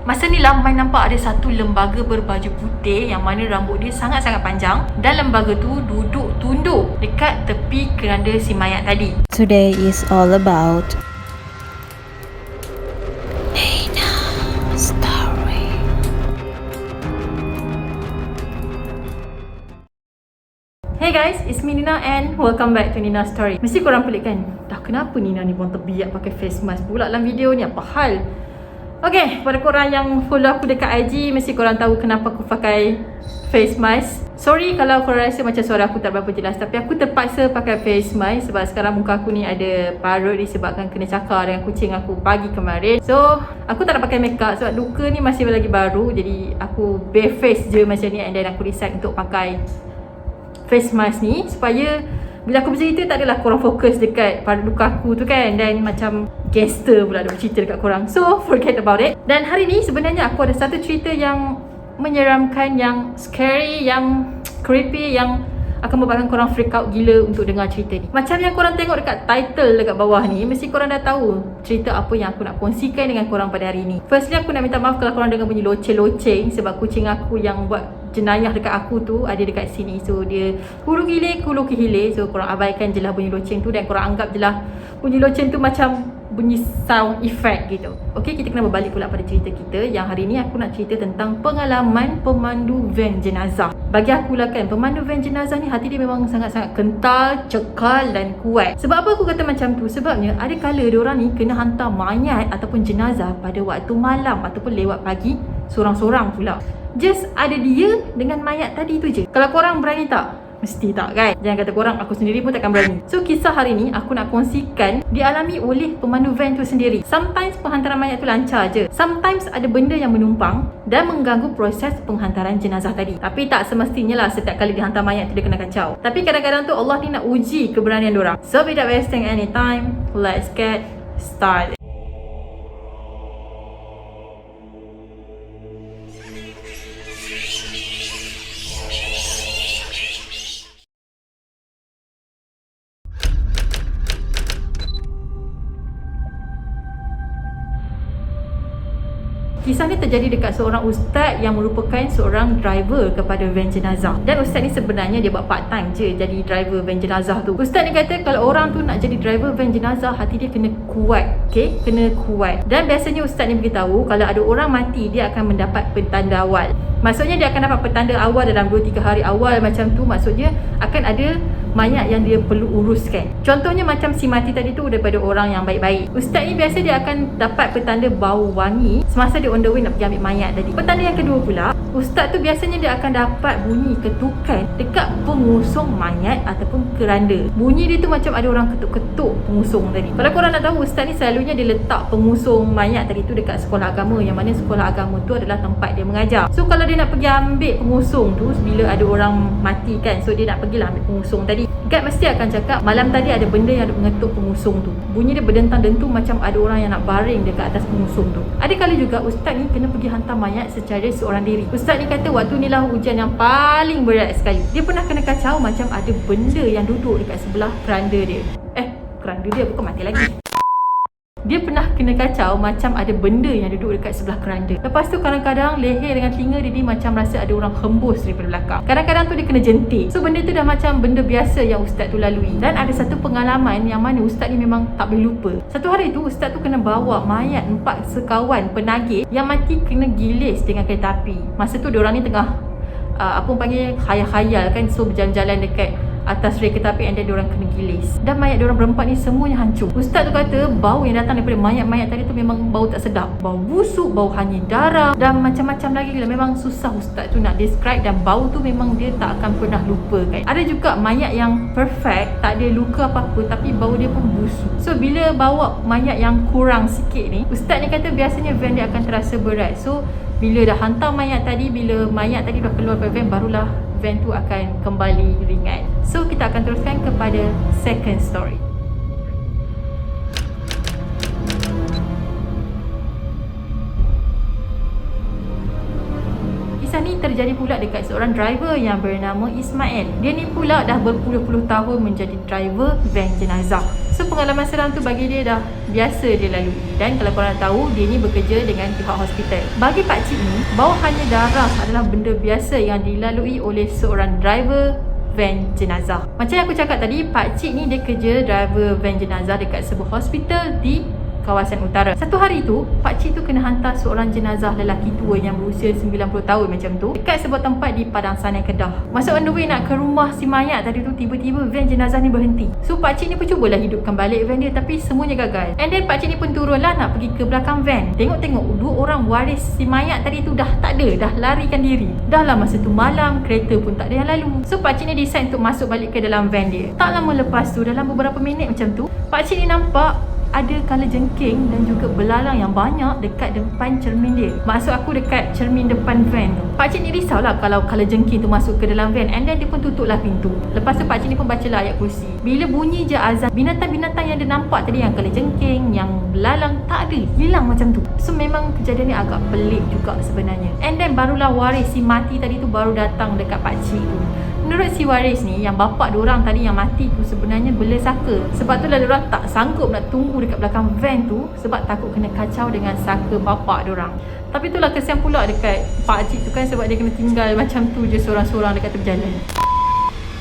Masa ni lah Mai nampak ada satu lembaga berbaju putih yang mana rambut dia sangat-sangat panjang, dan lembaga tu duduk tunduk dekat tepi keranda si mayat tadi. Today is all about story. Hey guys, it's me Nina and welcome back to Nina Story. Mesti korang pelik kan? Dah kenapa Nina ni pun terbiak pakai face mask pula dalam video ni? Apa hal? Okay, pada korang yang follow aku dekat IG, mesti korang tahu kenapa aku pakai face mask. Sorry kalau korang rasa macam suara aku tak berapa jelas, tapi aku terpaksa pakai face mask sebab sekarang muka aku ni ada parut disebabkan kena cakar dengan kucing aku pagi kemarin. So, aku tak nak pakai makeup sebab luka ni masih lagi baru. Jadi, aku bare face je macam ni, and then aku decide untuk pakai face mask ni supaya bila aku bercerita tak adalah korang fokus dekat pada luka aku tu kan, dan macam gangster pula nak bercerita dekat korang. So forget about it. Dan hari ni sebenarnya aku ada satu cerita yang menyeramkan, yang scary, yang creepy, yang akan membuatkan korang freak out gila untuk dengar cerita ni. Macam yang korang tengok dekat title dekat bawah ni, mesti korang dah tahu cerita apa yang aku nak kongsikan dengan korang pada hari ni. Firstly, aku nak minta maaf kalau korang dengar bunyi loceng-loceng sebab kucing aku yang buat jenayah dekat aku tu ada dekat sini. So dia hulu hilir. So korang abaikan je lah bunyi loceng tu, dan korang anggap je lah bunyi loceng tu macam bunyi sound effect gitu. Okay, kita kena berbalik pula pada cerita kita. Yang hari ni aku nak cerita tentang pengalaman pemandu van jenazah. Bagi aku lah kan, pemandu van jenazah ni hati dia memang sangat-sangat kental, cekal dan kuat. Sebab apa aku kata macam tu? Sebabnya ada kala diorang ni kena hantar mayat ataupun jenazah pada waktu malam ataupun lewat pagi, sorang-sorang pula. Just ada dia dengan mayat tadi tu je. Kalau korang berani tak? Mesti tak kan? Jangan kata korang, aku sendiri pun takkan berani. So kisah hari ni aku nak kongsikan dialami oleh pemandu van tu sendiri. Sometimes penghantaran mayat tu lancar je, sometimes ada benda yang menumpang dan mengganggu proses penghantaran jenazah tadi. Tapi tak semestinya lah setiap kali dihantar mayat tu dia kena kacau. Tapi kadang-kadang tu Allah ni nak uji keberanian diorang. So without wasting any time, let's get started. Kisah ni terjadi dekat seorang ustaz yang merupakan seorang driver kepada van jenazah. Dan ustaz ni sebenarnya dia buat part time je jadi driver van jenazah tu. Ustaz ni kata kalau orang tu nak jadi driver van jenazah, hati dia kena kuat. Okay, kena kuat. Dan biasanya ustaz ni beritahu kalau ada orang mati, dia akan mendapat petanda awal. Maksudnya dia akan dapat petanda awal dalam 2-3 hari awal macam tu. Maksudnya akan ada mayat yang dia perlu uruskan. Contohnya macam si mati tadi tu daripada orang yang baik-baik. Ustaz ni biasa dia akan dapat petanda bau wangi semasa dia on the way nak pergi ambil mayat tadi. Petanda yang kedua pula, ustaz tu biasanya dia akan dapat bunyi ketukan dekat pengusung mayat ataupun keranda. Bunyi dia tu macam ada orang ketuk-ketuk pengusung tadi. Kalau korang nak tahu, ustaz ni selalunya dia letak pengusung mayat tadi tu dekat sekolah agama, yang mana sekolah agama tu adalah tempat dia mengajar. So kalau dia nak pergi ambil pengusung tu bila ada orang mati kan, so dia nak pergilah ambil pengusung tadi, guide mesti akan cakap malam tadi ada benda yang ada mengetuk pengusung tu. Bunyi dia berdentang-dentu macam ada orang yang nak baring dekat atas pengusung tu. Ada kali juga ustaz ni kena pergi hantar mayat secara seorang diri. Ustaz ni kata waktu ni lah ujian yang paling berat sekali. Dia pernah kena kacau macam ada benda yang duduk dekat sebelah keranda dia. Keranda dia bukan mati lagi. Dia pernah kena kacau macam ada benda yang duduk dekat sebelah keranda. Lepas tu kadang-kadang leher dengan telinga dia ni macam rasa ada orang hembus daripada belakang. Kadang-kadang tu dia kena jentik. So benda tu dah macam benda biasa yang ustaz tu lalui. Dan ada satu pengalaman yang mana ustaz ni memang tak boleh lupa. Satu hari tu ustaz tu kena bawa mayat 4 sekawan penagih yang mati kena gilis dengan kereta api. Masa tu diorang ni tengah panggil khayal-khayal kan. So berjalan-jalan dekat atas rel kereta api, and then diorang kena gilis. Dan mayat diorang berempat ni semuanya hancur. Ustaz tu kata bau yang datang daripada mayat-mayat tadi tu memang bau tak sedap. Bau busuk, bau hanyir darah dan macam-macam lagi. Memang susah ustaz tu nak describe, dan bau tu memang dia tak akan pernah lupakan. Ada juga mayat yang perfect, tak ada luka apa-apa, tapi bau dia pun busuk. So bila bawa mayat yang kurang sikit ni, ustaz ni kata biasanya van dia akan terasa berat. So bila dah hantar mayat tadi, bila mayat tadi dah keluar dari van, barulah van tu akan kembali ringan. So kita akan teruskan kepada second story. Kisah ni terjadi pula dekat seorang driver yang bernama Ismail. Dia ni pula dah berpuluh-puluh tahun menjadi driver van jenazah. So pengalaman seram tu bagi dia dah biasa dia lalui. Dan kalau korang tahu, dia ni bekerja dengan pihak hospital. Bagi pakcik ni, bawahannya darah adalah benda biasa yang dilalui oleh seorang driver van jenazah. Macam yang aku cakap tadi, pakcik ni dia kerja driver van jenazah dekat sebuah hospital di kawasan utara. Satu hari tu, pakcik tu kena hantar seorang jenazah lelaki tua yang berusia 90 tahun macam tu dekat sebuah tempat di Padang Sanai, Kedah. Masa on the way nak ke rumah si mayat tadi tu, tiba-tiba van jenazah ni berhenti. So pakcik ni pun cubalah hidupkan balik van dia, tapi semuanya gagal. And then pakcik ni pun turunlah nak pergi ke belakang van. Tengok-tengok dua orang waris si mayat tadi tu dah tak ada, dah larikan diri. Dah lah masa tu malam, kereta pun tak ada yang lalu. So pakcik ni decide untuk masuk balik ke dalam van dia. Tak lama lepas tu, dalam beberapa minit macam tu, pakcik ni nampak ada kalajengking dan juga belalang yang banyak dekat depan cermin dia. Maksud aku dekat cermin depan van tu. Pakcik ni risaulah kalau kalajengking tu masuk ke dalam van, and then dia pun tutuplah pintu. Lepas tu pakcik ni pun bacalah ayat kursi. Bila bunyi je azan, binatang-binatang yang dia nampak tadi, yang kalajengking, yang belalang, tak ada, hilang macam tu. So memang kejadian ni agak pelik juga sebenarnya. And then barulah waris si mati tadi tu baru datang dekat pakcik tu. Menurut si waris ni, yang bapak diorang tadi yang mati tu sebenarnya bela saka. Sebab tu lah diorang tak sanggup nak tunggu dekat belakang van tu, sebab takut kena kacau dengan saka bapak diorang. Tapi itulah kesian pula dekat pakcik tu kan, sebab dia kena tinggal macam tu je seorang-seorang dekat tepi jalan.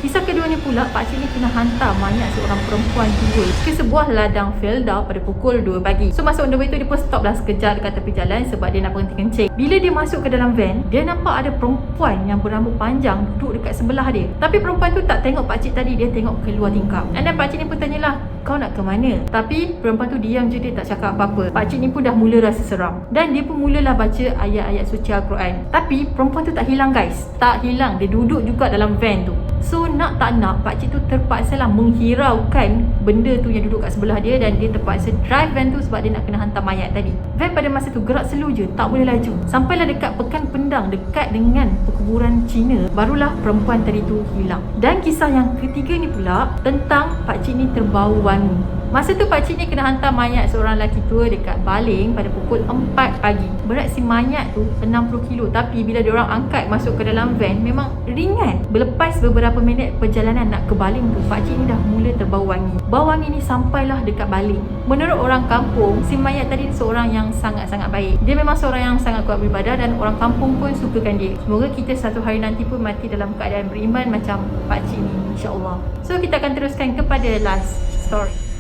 Kisah kedua ni pula, pakcik ni kena hantar mayat seorang perempuan tua ke sebuah ladang felda pada pukul 2 pagi. So masa on the way tu, dia pun stop lah sekejap dekat tepi jalan sebab dia nak berhenti kencing. Bila dia masuk ke dalam van, dia nampak ada perempuan yang berambut panjang duduk dekat sebelah dia. Tapi perempuan tu tak tengok pakcik tadi, dia tengok keluar tingkap. And then pakcik ni pun tanyalah, kau nak ke mana? Tapi perempuan tu diam je, dia tak cakap apa-apa. Pakcik ni pun dah mula rasa seram. Dan dia pun mulalah baca ayat-ayat suci Al-Quran. Tapi perempuan tu tak hilang guys. Tak hilang, dia duduk juga dalam van tu. So nak tak nak, pakcik tu terpaksalah menghiraukan benda tu yang duduk kat sebelah dia, dan dia terpaksa drive van tu sebab dia nak kena hantar mayat tadi. Van pada masa tu gerak slow je, tak boleh laju. Sampailah dekat Pekan Pendang, dekat dengan perkuburan Cina, barulah perempuan tadi tu hilang. Dan kisah yang ketiga ni pula tentang pakcik ni terbau wangi. Masa tu pakcik ni kena hantar mayat seorang lelaki tua dekat Baling pada pukul 4 pagi. Berat si mayat tu 60 kilo, tapi bila diorang angkat masuk ke dalam van, memang ringan. Berlepas beberapa minit perjalanan nak ke Baling tu, pakcik ni dah mula terbau wangi. Bau wangi ni sampailah dekat Baling. Menurut orang kampung, si mayat tadi seorang yang sangat-sangat baik. Dia memang seorang yang sangat kuat beribadah dan orang kampung pun sukakan dia. Semoga kita satu hari nanti pun mati dalam keadaan beriman macam pakcik ni, insya-Allah. So kita akan teruskan kepada last story.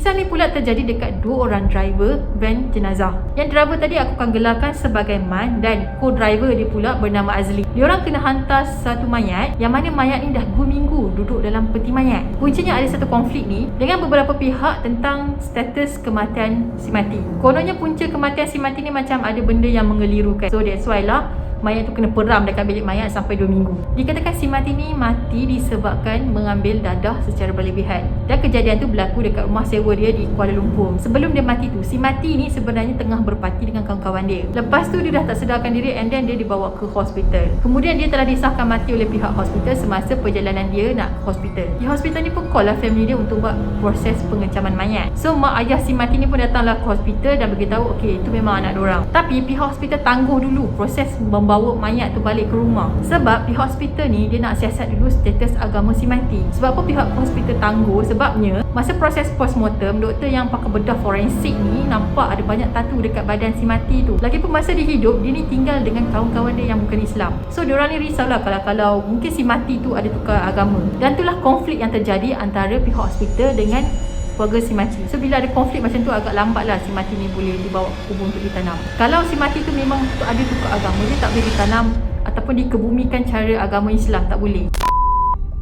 Kisah ni pula terjadi dekat dua orang driver van jenazah. Yang driver tadi aku akan gelarkan sebagai Man, dan co-driver dia pula bernama Azli. Diorang kena hantar satu mayat, yang mana mayat ni dah 2 minggu duduk dalam peti mayat. Puncanya ada satu konflik ni dengan beberapa pihak tentang status kematian si mati. Kononnya punca kematian si mati ni macam ada benda yang mengelirukan. So that's why lah mayat tu kena peram dekat bilik mayat sampai 2 minggu. Dikatakan si mati ni mati disebabkan mengambil dadah secara berlebihan. Dan kejadian tu berlaku dekat rumah sewa dia di Kuala Lumpur. Sebelum dia mati tu, si mati ni sebenarnya tengah berparti dengan kawan-kawan dia. Lepas tu dia dah tak sedarkan diri, and then dia dibawa ke hospital. Kemudian dia telah disahkan mati oleh pihak hospital semasa perjalanan dia nak ke hospital. Di hospital ni pun call lah family dia untuk buat proses pengecaman mayat. So mak ayah si mati ni pun datanglah ke hospital dan beritahu okey, itu memang anak diorang. Tapi pihak hospital tangguh dulu proses bawa mayat tu balik ke rumah. Sebab pihak hospital ni dia nak siasat dulu status agama si mati. Sebab apa pihak hospital tangguh? Sebabnya masa proses postmortem, doktor yang pakai bedah forensik ni nampak ada banyak tatu dekat badan si mati tu. Lagipun masa dia hidup, dia ni tinggal dengan kawan-kawan dia yang bukan Islam. So diorang ni risaulah kalau mungkin si mati tu ada tukar agama. Dan itulah konflik yang terjadi antara pihak hospital dengan keluarga si mati. So bila ada konflik macam tu, agak lambat lah si mati ni boleh dibawa ke kubur untuk ditanam. Kalau si mati tu memang ada tukar agama, dia tak boleh ditanam ataupun dikebumikan cara agama Islam, tak boleh.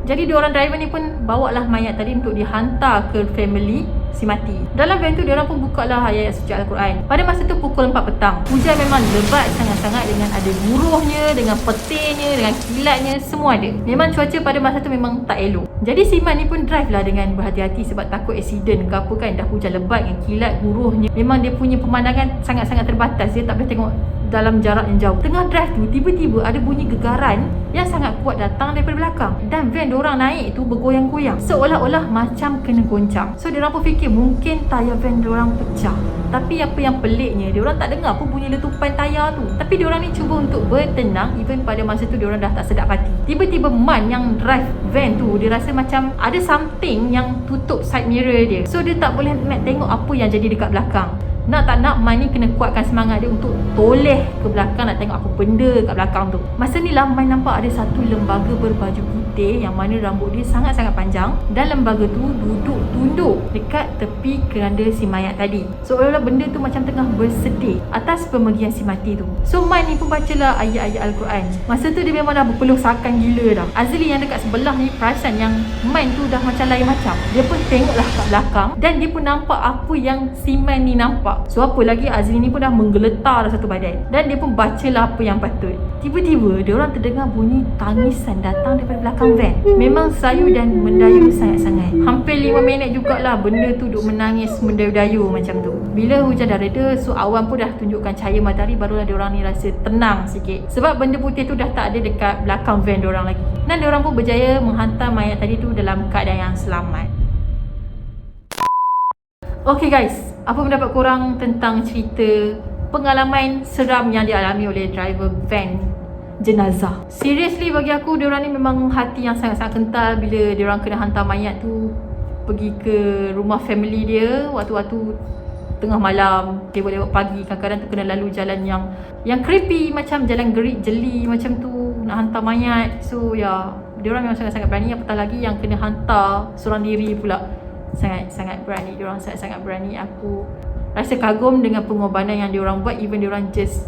Jadi diorang driver ni pun bawa lah mayat tadi untuk dihantar ke family si mati. Dalam van tu diorang pun buka lah ayat suci Al-Quran. Pada masa tu pukul 4 petang. Hujan memang lebat sangat-sangat, dengan ada buruhnya, dengan petirnya, dengan kilatnya, semua ada. Memang cuaca pada masa tu memang tak elok. Jadi si Man ni pun drive lah dengan berhati-hati sebab takut accident ke apa kan. Dah hujan lebat dengan kilat, buruhnya. Memang dia punya pemandangan sangat-sangat terbatas. Dia tak boleh tengok dalam jarak yang jauh. Tengah drive tu, tiba-tiba ada bunyi gegaran yang sangat kuat datang daripada belakang. Dan van diorang naik tu bergoyang-goyang, seolah-olah macam kena goncang. So diorang pun fikir Okay, mungkin tayar van diorang pecah, tapi apa yang peliknya, diorang tak dengar pun bunyi letupan tayar tu. Tapi diorang ni cuba untuk bertenang. Even pada masa tu diorang dah tak sedap hati. Tiba-tiba Man yang drive van tu, dia rasa macam ada something yang tutup side mirror dia. So dia tak boleh nak tengok apa yang jadi dekat belakang. Nak tak nak, Man ni kena kuatkan semangat dia untuk toleh ke belakang nak tengok apa benda kat belakang tu. Masa ni lah Man nampak ada satu lembaga berbaju putih yang mana rambut dia sangat-sangat panjang, dan lembaga tu duduk tunduk dekat tepi keranda si mayat tadi. Seolah-olah benda tu macam tengah bersedih atas pemergian si mati tu. So Man ni pun bacalah ayat-ayat Al-Quran. Masa tu dia memang dah berpeluh sakan gila dah. Azli yang dekat sebelah ni perasan yang Man tu dah macam lain macam. Dia pun tengoklah kat belakang dan dia pun nampak apa yang si Man ni nampak. So apa lagi, Azli ni pun dah menggeletar dah satu badan dan dia pun bacalah apa yang patut. Tiba-tiba diorang terdengar bunyi tangisan datang daripada belakang van. Memang sayu dan mendayu sangat-sangat. Hampir 5 minit jugalah benda tu duk menangis mendayu-dayu macam tu. Bila hujan dah reda, so awan pun dah tunjukkan cahaya matahari, barulah diorang ni rasa tenang sikit. Sebab benda putih tu dah tak ada dekat belakang van diorang lagi. Dan diorang pun berjaya menghantar mayat tadi tu dalam keadaan yang selamat. Okay guys, apa pendapat korang tentang cerita pengalaman seram yang dialami oleh driver van jenazah? Seriously bagi aku, diorang ni memang hati yang sangat-sangat kental bila diorang kena hantar mayat tu pergi ke rumah family dia waktu-waktu tengah malam, lewat-lewat pagi. Kadang-kadang tu kena lalu jalan yang creepy, macam jalan gerik jeli macam tu, nak hantar mayat. So ya, diorang memang sangat-sangat berani. Apatah lagi yang kena hantar seorang diri pula. Sangat-sangat berani. Diorang sangat-sangat berani. Aku rasa kagum dengan pengorbanan yang diorang buat. Even diorang just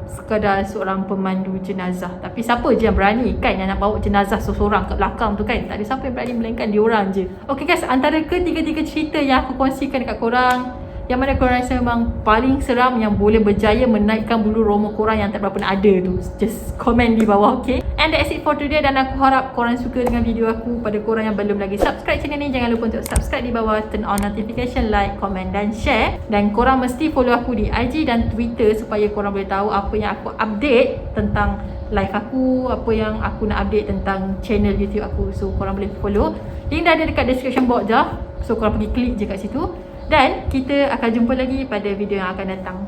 sekadar seorang pemandu jenazah. Tapi siapa je yang berani kan yang nak bawa jenazah seorang kat belakang tu kan? Tak ada siapa yang berani, melainkan diorang je. Okay guys, antara ketiga-tiga cerita yang aku kongsikan dekat korang, yang mana korang rasa memang paling seram, yang boleh berjaya menaikkan bulu roma korang yang tak berapa nak ada tu, just komen di bawah, okay? And that's it for today. Dan aku harap korang suka dengan video aku. Pada korang yang belum lagi subscribe channel ni, jangan lupa untuk subscribe di bawah, turn on notification, like, komen dan share. Dan korang mesti follow aku di IG dan Twitter supaya korang boleh tahu apa yang aku update tentang live aku, apa yang aku nak update tentang channel YouTube aku. So korang boleh follow, link dah ada dekat description box dah. So korang pergi klik je kat situ. Dan kita akan jumpa lagi pada video yang akan datang.